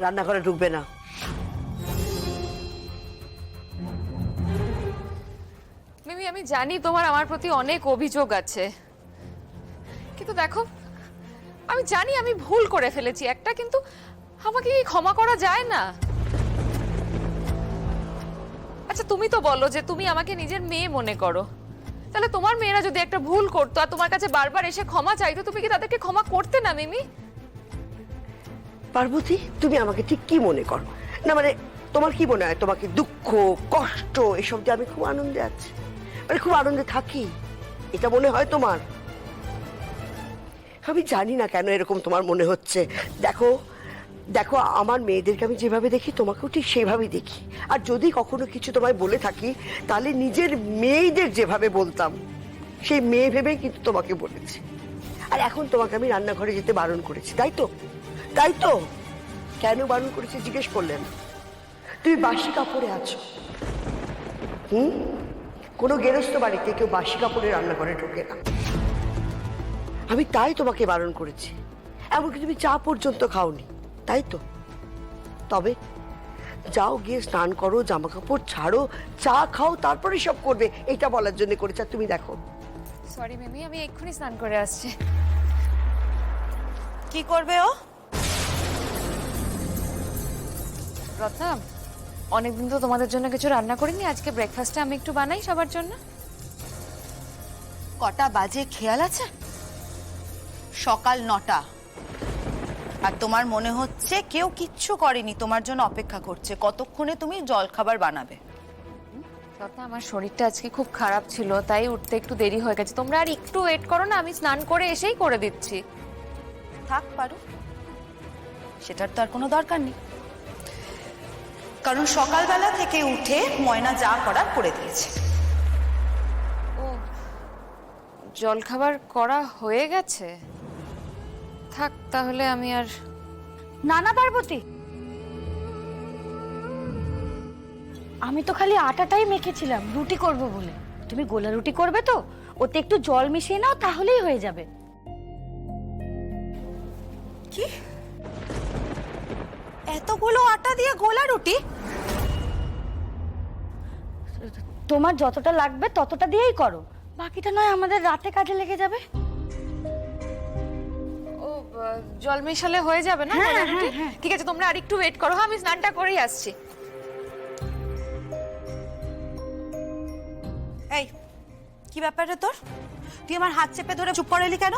রান্নাঘরে ঢুকবে না। মিমি, আমি জানি তোমার আমার প্রতি অনেক অভিযোগ আছে, কিন্তু দেখো আমি জানি আমি ভুল করে ফেলেছি একটা, কিন্তু আমাকে কি ক্ষমা করা যায় না? আচ্ছা তুমি তো বলো যে তুমি আমাকে নিজের মেয়ে মনে করো, তাহলে তোমার মেয়েরা যদি একটা ভুল করতো আর তোমার কাছে বারবার এসে ক্ষমা চাইতো, তুমি কি তাদেরকে ক্ষমা করতে না মিমি? পার্বতী, তুমি আমাকে ঠিক কি মনে করো? না মানে তোমার কি মনে হয় তোমাকে দুঃখ কষ্ট এসব দিয়ে আমি খুব আনন্দে আছি, মানে খুব আনন্দে থাকি, এটা মনে হয় তোমার? আমি জানি না কেন এরকম তোমার মনে হচ্ছে। দেখো দেখো, আমার মেয়েদেরকে আমি যেভাবে দেখি তোমাকেও ঠিক সেইভাবেই দেখি। আর যদি কখনো কিছু তোমায় বলে থাকি তাহলে নিজের মেয়েদের যেভাবে বলতাম সেই মেয়ে ভেবেই কিন্তু তোমাকে বলেছি। আর এখন তোমাকে আমি রান্নাঘরে যেতে বারণ করেছি, তাই তো? তাই তো? কেন বারণ করেছি জিজ্ঞেস করলেন? তুমি বাসি কাপড়ে আছো। কোনো গেরস্ত বাড়িতে কেউ বাসি কাপড়ে রান্নাঘরে ঢোকে না। আমি তাই তোমাকে বারণ করেছি। এমনকি তুমি চা পর্যন্ত খাওনি, তাই তো? তবে যাও গিয়ে স্নান করো, জামা কাপড় ছাড়ো, চা খাও, তারপরে সব করবে, এটা বলার জন্য করেছে। আর তুমি দেখো। সরি মিমি, আমি এক্ষুনি স্নান করে আসছি। কি করবে ও? রত্না, অনেকদিন তো তোমাদের জন্য কিছু রান্না করিনি, আজকে ব্রেকফাস্টে আমি একটু বানাই সবার জন্য। কটা বাজে খেয়াল আছে? সকাল 9টা। আর তোমার মনে হচ্ছে কেউ কিচ্ছু করেনি, তোমার জন্য অপেক্ষা করছে কতক্ষণে তুমি জলখাবার বানাবে। রত্না, আমার শরীরটা আজকে খুব খারাপ ছিল, তাই উঠতে একটু দেরি হয়ে গেছে। তোমরা আর একটু ওয়েট করো না, আমি স্নান করে এসেই করে দিচ্ছি। থাক পারো, সেটার তো আর কোনো দরকার নেই, কারণ সকালবেলা থেকে উঠে ময়না যা করার করে দিয়েছে। ও, জলখাবার করা হয়ে গেছে? থাক তাহলে, আমি আর না পার্বতী, আমি তো খালি আটাটাই মেখেছিলাম রুটি করব বলে। তুমি গোলা রুটি করবে তো, ওতে একটু জল মিশিয়ে নাও, তাহলেই হয়ে যাবে। কি? এতগুলো আটা দিয়ে গোলা রুটি? তোমার যতটা লাগবে ততটা দিয়েই করো, বাকিটা নয় আমাদের রাতে কাজে লেগে যাবে। ও, জল মেশালে হয়ে যাবে না? হ্যাঁ, গোলা রুটি? হ্যাঁ। ঠিক আছে, তোমরা আর একটু ওয়েট করো, আমি স্নানটা করেই আসছি। এই কি ব্যাপারে তোর? তুই আমার হাত চেপে ধরে চুপ করে এলি কেন?